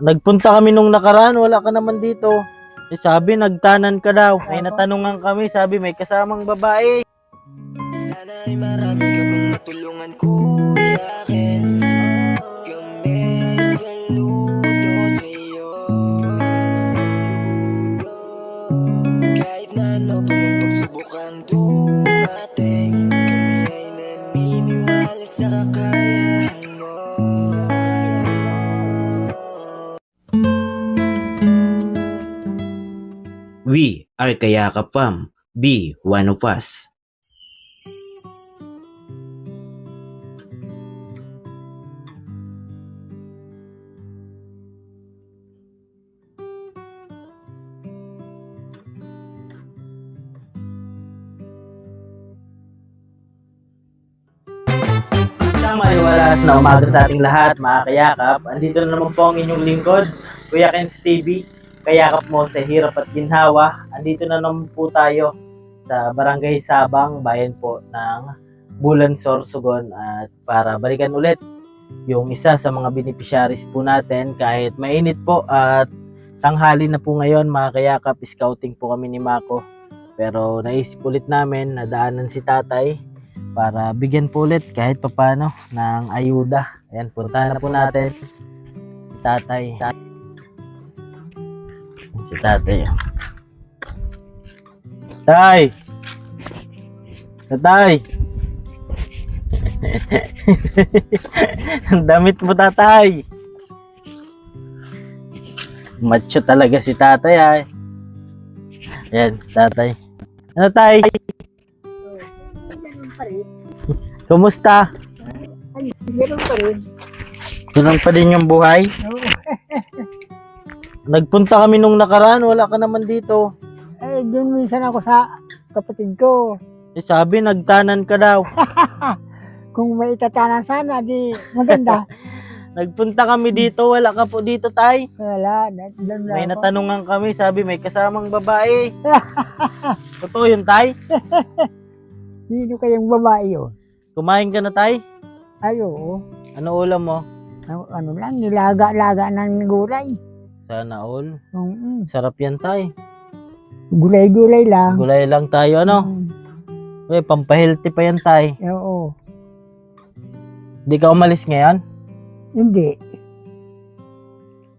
Nagpunta kami nung nakaraan, wala ka naman dito. Eh, sabi, nagtanan ka daw. May natanungan kami, sabi may kasamang babae. Sana ay marami ka pang matulungan, Kuya Kens. Kami saludo sa'yo. Kahit na ano pa mang pagsubukan dumating, kami ay naniniwala sa kakayahan mo. We are Kayakap Fam. Be one of us. Isang maliwalas na umaga sa ating lahat, mga kayakap. Andito na naman po ang inyong lingkod, Kuya Kens TV. Kayakap mo sa hirap at ginhawa. Andito na naman po tayo sa Barangay Sabang, bayan po ng Bulan, Sorsogon, at para balikan ulit yung isa sa mga beneficiaries po natin kahit mainit po at tanghali na po ngayon, mga kayakap. Scouting po kami ni Mako, pero naisip ulit namin na daanan si tatay para bigyan po ulit kahit papano ng ayuda. Ayan, punta na po natin si tatay. Si tatay. Tay! Tatay! Ang damit mo, tatay! Macho talaga si tatay, ay. Ayan, tatay. Ano, tay? Kumusta? Meron pa rin. Ganun pa din yung buhay? Nagpunta kami nung nakaraan, wala ka naman dito. Eh, doon minsan ako sa kapatid ko. Eh, sabi, nagtanan ka daw. Kung may itatanan sana, di maganda. Nagpunta kami dito, wala ka po dito, tay. Wala, doon May lang ako. natanungan kami, sabi may kasamang babae. Totoo yun, tay? Sino kayang babae yun? Kumain ka na, tay? Ay, oo. Ano ulam mo? Ano lang, nilaga-laga ng gulay. Sana all. Sarap. Sarap yan, tay. Gulay-gulay lang. Gulay lang tayo, ano? Eh, pampahealthy pa yan, tay. Oo. Di ka umalis ngayon? Hindi.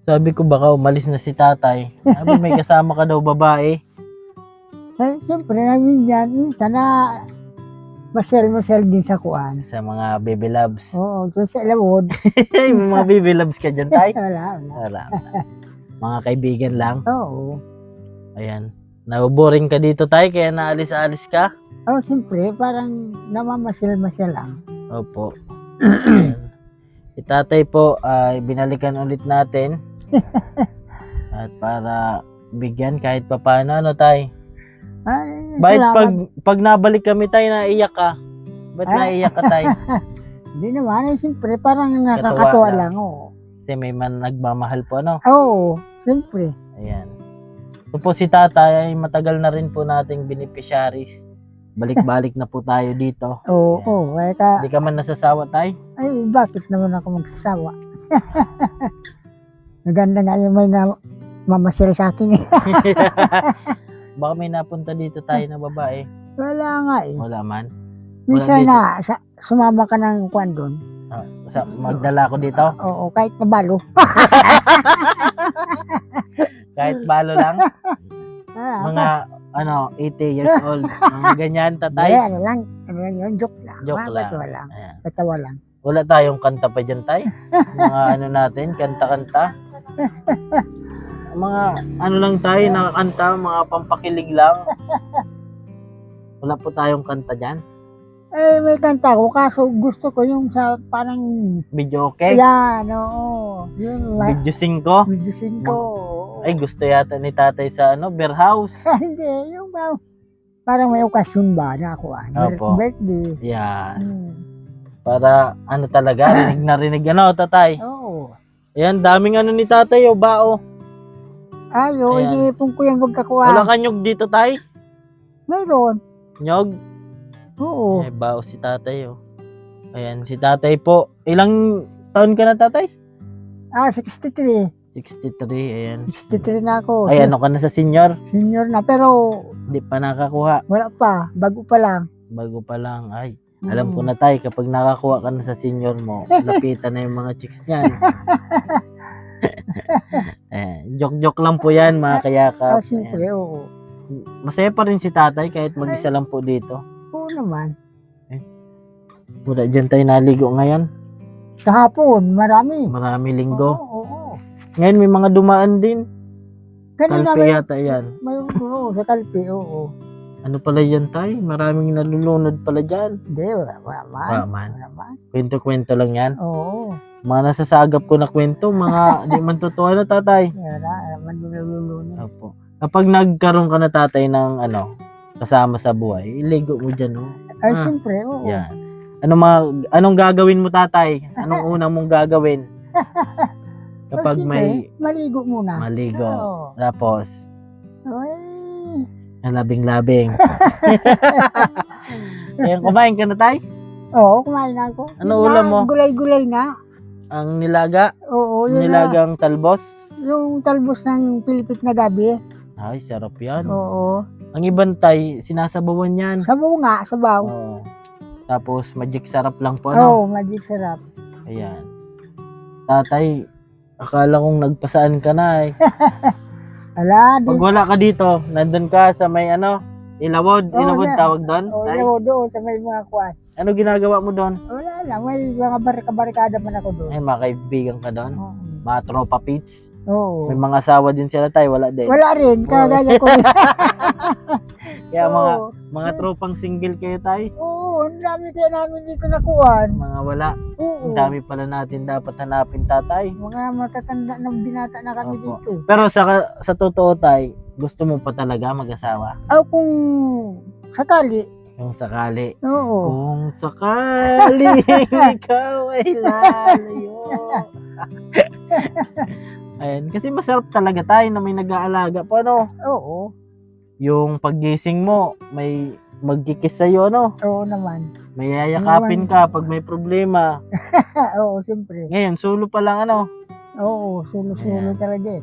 Sabi ko baka umalis na si tatay. Sabi may kasama ka daw babae. Eh, siyempre namin yan. Minsan na masel din sa kuan. Sa mga baby loves. Oo, so sa Elawod. May mga baby loves ka dyan, tay? Wala. Wala. Mga kaibigan lang. Oo. Ayan. Naboboring ka dito, tay, kaya naalis-alis ka? Oh, siyempre, parang namamasyal-masyal lang. Opo. Ayan. Si tatay po ay binalikan ulit natin. At para bigyan kahit papano, ano, tay? Ay, Bakit salamat. pag nabalik kami, tay, naiyak ka? Ba't naiyak ka, tay? Hindi naman, siyempre, parang Katuwa nakakatuwa lang. lang, oo. Kasi may man nagmamahal po, ano? Oo, siyempre. Ayan. Ito po si tatay ay matagal na rin po nating beneficiaries. Balik-balik na po tayo dito. Oo, Ayan. oo. Kaya Hindi ka man nasasawa, tay? ay, bakit naman ako magsasawa? Maganda nga yung may mamasyal sa akin eh. Baka may napunta dito tayo na babae. Wala nga eh. Wala man. Minsan dito. nga, sumama ka ng kwan doon. Magdala ko dito. Oo, kahit pabalo. Kahit balo lang. Mga 80 years old. Mga ganyan, tatay. Ay, ano lang yun, joke lang. Joke lang. Katawa lang. Ayan. Katawa lang. Wala tayong kanta pa dyan, tay. Mga ano natin, kanta-kanta. Mga ano lang tayo, nakakanta, mga pampakilig lang. Wala po tayong kanta dyan. Eh, may kanta ko, kaso gusto ko yung sa parang, Video okay? yan, oo. Yun, Video 5. Video 5. Ay, gusto yata ni tatay sa beer house. Hindi, yung parang may okasyon ba na ako, Opo. birthday. Yan. Hmm. Para talaga, rinig na rinig tatay. Oo. Ayan, daming ni tatay, bao. Ayo, Ayan. iniipon ko yung magkakuha. Wala ka nyog dito, tay? Mayroon. Nyog? Oo. Eh, bao si tatay, Ayan, si tatay po. Ilang taon ka na, tatay? 63. 63, ayan. 63 na ako. Ay, ano ka na sa senior? Senior na, pero Hindi pa nakakuha. wala pa. Bago pa lang. Bago pa lang. Ay, alam ko na tayo, kapag nakakuha ka na sa senior mo, lapitan na yung mga chicks niyan. Joke-joke lang po yan, mga kayakap. Siyempre, oo. Masaya pa rin si tatay kahit mag-isa lang po dito. Oo naman. Wala dyan tayo naligo ngayon. Kahapon, marami. Marami linggo. Oo. Ngayon may mga dumaan din. Kanina Kalpe yata yan. may oo, sa kalpe, oo. Ano pala yan tay? Maraming nalulunod pala dyan. Hindi, wala Wala man. man. Kwento-kwento lang yan. Oo. Mga nasasagap ko na kwento, mga di man totoo na tatay. Wala naman nilulunin. Opo. Kapag nagkaroon ka na tatay ng kasama sa buhay, iligo mo dyan, no? Ay, Ah, siyempre, oo. Yan. Anong gagawin mo tatay? Anong unang mong gagawin? Kapag Siyempre, may maligo muna. maligo. Oo. Tapos, Ay. labing-labing. Ayan, kumain ka na tay? Oo, kumain na ako. Ano Yung ulam na- mo? Gulay-gulay na. Ang nilaga? Oo, yun na. Nilagang talbos? Yung talbos ng pilipit na gabi. Ay, sarap yan. Oo. Ang ibang tay, sinasabawan yan. Sabaw nga, sabaw. Oo. Tapos, magic sarap lang po, Oo, magic sarap. Ayan. Tatay, akala kong nagpasaan ka na eh. Ala, Pag wala ka dito, nandun ka sa may Ilawod. Oo, Ilawod na. tawag doon? Oo, Tay? doon sa may mga kuwan. Ano ginagawa mo doon? Wala lang, may mga barikada man ako doon. Ay, mga kaibigan ka doon? Oo. Mga tropa pits? Oo. May mga asawa din sila tay, wala din. Wala rin, kagaya ko rin. Kaya Oo. mga tropang single kayo tay? Oo, ang dami kaya namin dito nakuhan. Mga wala. Oo. Ang dami pala natin dapat hanapin tatay. Mga matatanda ng binata na kami Opo. dito. Pero sa totoo tay, gusto mo pa talaga mag-asawa? O kung sakali, Yung sakali. oo. Kung sakaling ikaw ay lalayo. Ayan, kasi masarap talaga tayo na may nag-aalaga pa, no? Oo. Yung paggising mo, may magkikis sa'yo, no? Oo naman. May yayakapin ka pag may problema. Oo, siyempre. Ngayon, sulo pa lang, Oo, sulo-sulo Ayan. talaga eh.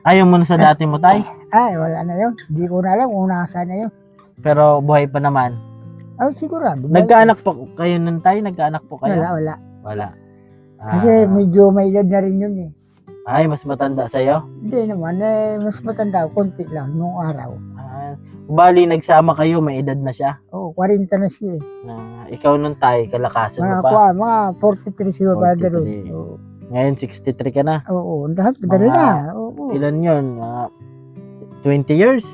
Ayaw mo na sa dati mo, tay? Ay, wala na yun. Hindi ko na alam kung nasa na yun. Pero buhay pa naman. Oh, sigurado. Nagkaanak pa kayo nun, tay? Nagkaanak po kayo? Wala. Wala. Ah, Kasi medyo may edad na rin yun eh. ay, mas matanda sa'yo? Hindi naman, mas matanda, konti lang, nung araw. Bali, nagsama kayo, may edad na siya. Oo, 40 na siya eh. Ikaw nun, tay, kalakasan mo Mga, pa. mga 43 siguro, pa 43. gano'n. Oo, Ngayon, 63 ka na. oo, lahat, gano'n Mga- na. Oo, Ilan yun? 20 years?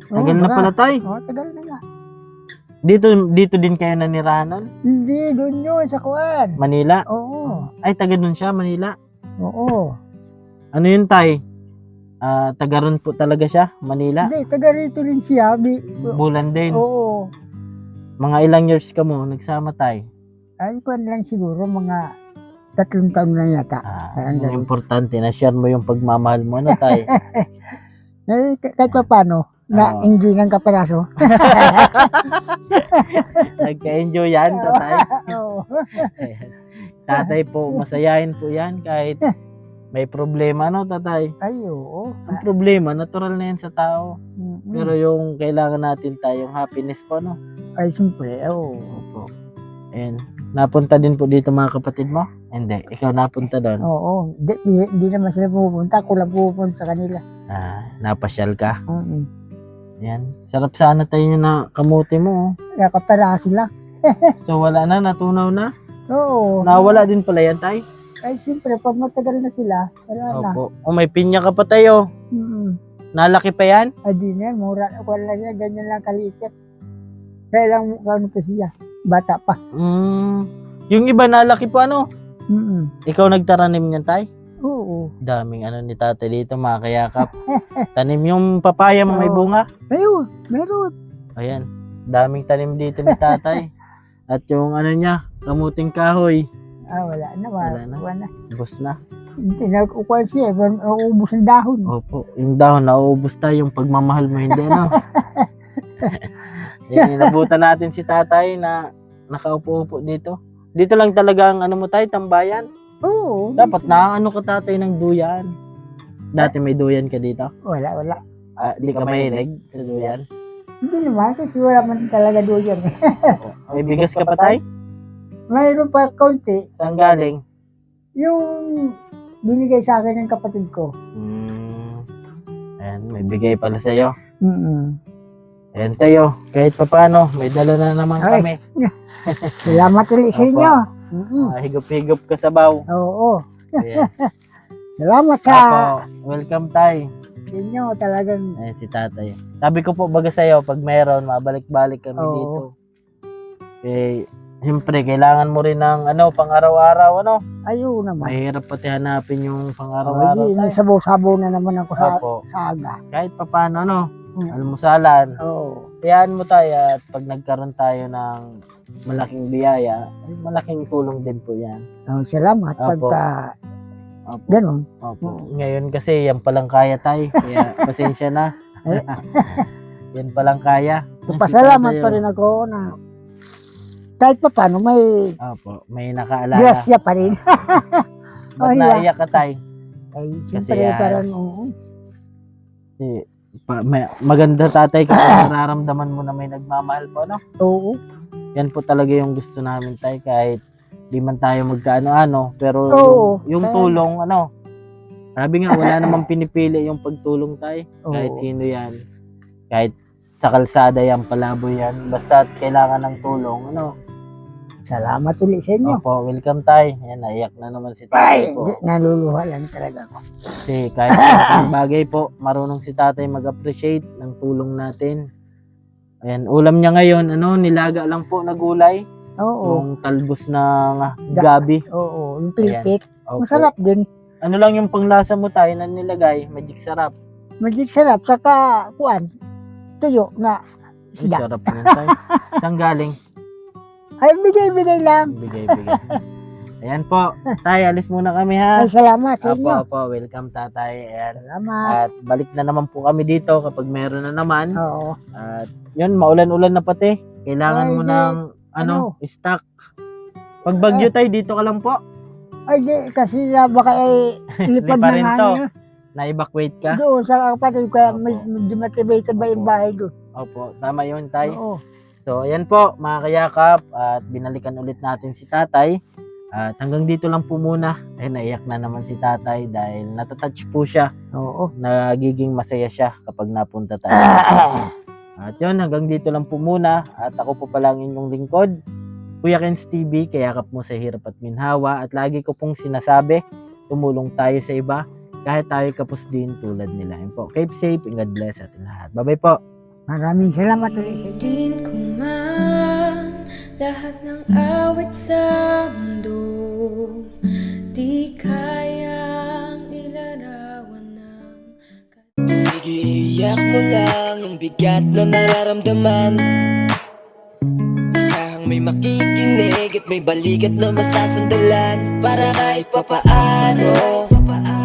Tagal Oo, na mga- pala, tay. Oo, tagal na nga. Dito din kayo nanirahan? Hindi, doon yun, sa kuwan. Manila? Oo, Ay, taga dun siya, Manila. oo. Ano yun, tay? Taga ron po talaga siya, Manila. Hindi, taga rito rin siya. Bulan din. Oo. Mga ilang years ka mo, nagsama tay? Ay, kuwan lang siguro, mga 3 taon lang yata. Parang Yung ganun. importante, na-share mo yung pagmamahal mo, ano, tay? Eh, kahit pa paano, na-enjoy ng kaperaso. Nagka-enjoy yan, tatay. Oo. Ayan. Tatay po, masayahin po yan kahit may problema, no, tatay? Ay, oo. Ang problema, natural na yan sa tao. Mm-mm. Pero yung kailangan natin tayong happiness po, no? Ay, siyempre, oo. Opo. And napunta din po dito mga kapatid mo? Hindi, ikaw napunta doon. Oo. Hindi naman sila pupunta. Ako lang pupunta sa kanila. Napasyal ka. Mm-mm. Yan. Sarap sana tayo na kamuti mo. Kaya kaperaso lang. So wala na, natunaw na. Oo. Nawala din pala yan, tay. Ay, siyempre, pag matagal na sila, wala na. Opo. O may pinya ka pa tayo. Mm-mm. Nalaki pa yan? Ay, di na yan. Mura. Wala na yan. Ganyan lang kaliit. Kaya lang, ano pa siya. Bata pa. Yung iba nalaki pa, ano? Mm-mm. Ikaw nagtaranim niyan, tay? Oo. Daming ni tatay dito, mga kayakap. Tanim yung papaya mo may Oo. bunga. Ayun. Meron. Ayan, daming tanim dito ni tatay. At yung niya, kamuting kahoy, Wala na. Wala na. Wala na. ubos na. Hindi, nag-ukwan siya. Uubos ang dahon. Opo, yung dahon, nauubos tayo, yung pagmamahal mo, hindi ano. Inabutan natin si tatay na nakaupo-upo dito. Dito lang talaga ang mo tayo, tambayan. Oo. Dapat ka tatay ng duyan. Dati may duyan ka dito? Wala. Di ka mahilig sa duyan? Hindi naman, kasi wala man talaga doon yan. May bigas ka pa, tay? Mayroon pa kaunti, Saan galing? yung binigay sa akin ng kapatid ko. Ayan, may bigay pala sa'yo. Mm-mm. Ayan tayo, kahit papano, may dala na naman Ay. kami. Salamat ulit sa Opo. inyo. Mm-mm. Higop-higop ka sa baw. Oo. Ayan. Salamat sa Opo, welcome tay. inyo talagang. Ayan si tatay. Sabi ko po baga sa'yo, pag meron, mabalik-balik kami Oo. dito. Eh, siyempre, kailangan mo rin ng pang araw-araw, Ayaw naman. Mahirap pati hanapin yung pang araw-araw. Hindi, may tay. sabaw-sabaw na naman ako Opo. sa aga. Kahit papano, Mm. almusalan. Oo. Kayaan mo tayo at pag nagkaroon tayo ng malaking biyaya, ay malaking tulong din po yan. Salamat Opo. pagka Opo. ganun. Opo. Ngayon kasi yan palang kaya tayo. Kaya pasensya na. Yan palang kaya. Pasalamat pa rin ako na kahit pa paano may Opo. May nakaalala. grasya pa rin. Ba't Oh, naiyak ka tayo? Ay, Kasi siyempre yan. parang oo. Maganda tatay kapag nararamdaman mo na may nagmamahal po, Oo. Yan po talaga yung gusto namin tayo kahit di man tayo magkaano-ano. Pero Oo. yung tulong, sabi nga, wala namang pinipili yung pagtulong tayo. Kahit Oo. sino yan. Kahit sa kalsada yan, palaboy yan. Basta kailangan ng tulong, Salamat ulit sa inyo. Opo, welcome tayo. Yan, naiyak na naman si Ay, tatay po. naluluha lang talaga ako. Kasi kahit sa bagay po, marunong si tatay mag-appreciate ng tulong natin. Ayan, ulam niya ngayon, nilaga lang po na gulay. Oo. Yung talbos ng gabi. Oo, yung pilipit. Opo. Masarap din. Ano lang yung panglasa mo tayo na nilagay, magic sarap. Magic sarap. Saka, tuyo na Ang isda. sarap nun tayo. Saan galing? Ay, bigay-bigay lang. Bigay-bigay. Ayan po, tay, alis muna kami ha. Ay, salamat sa inyo. Opo, welcome tatay. Ayan. Salamat. At balik na naman po kami dito kapag meron na naman. Oo. At yun, maulan-ulan na pati. Kailangan Ay, mo di. ng stock. Pag bagyo tayo, dito ka lang po. Ay, di, kasi baka lipad Lipa na rin nga to. niya. Na-evacuate ka. Doon sa kapatid ko, Opo. medyo matibay-tibay yung bahay doon. Opo, tama yun tay. Oo. So, ayan po, mga kayakap. At binalikan ulit natin si tatay. At hanggang dito lang po muna. Ay, naiyak na naman si tatay dahil natatouch po siya. Oo. Nagiging masaya siya kapag napunta tayo. At yun, hanggang dito lang po muna. At ako po pala ang inyong lingkod, Kuya Ken's TV, kayakap mo sa hirap at minhawa. At lagi ko pong sinasabi, tumulong tayo sa iba kahit tayo kapos din tulad nila. Yun po, keep safe and God bless atin lahat. Bye-bye po. Maraming salamat ulit sa inyo. Din ko man lahat ng awit sa mundo, di kayang ilarawan ng Sige, iyak mo lang ang bigat na nararamdaman. Isahang may makikinig at may balikat na masasandalan. Para kahit papaano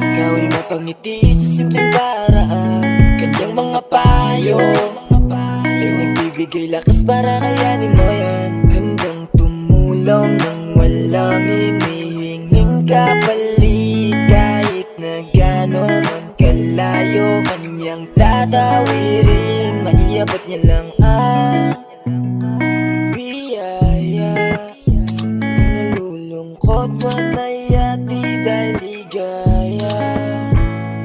ikaw ay mapangiti sa simpleng paraan. Kanyang mga payo ay nagbibigay lakas para kayanin mo yan. Handang tumulong nang walang hinihinging kapalit. Kahit na gano'n man kalayo kanyang tatawirin, maiabot niya lang ang biyaya. Kung nalulungkot man ay ati dahil ligaya,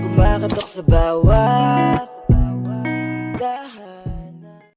kumakatok sa bawat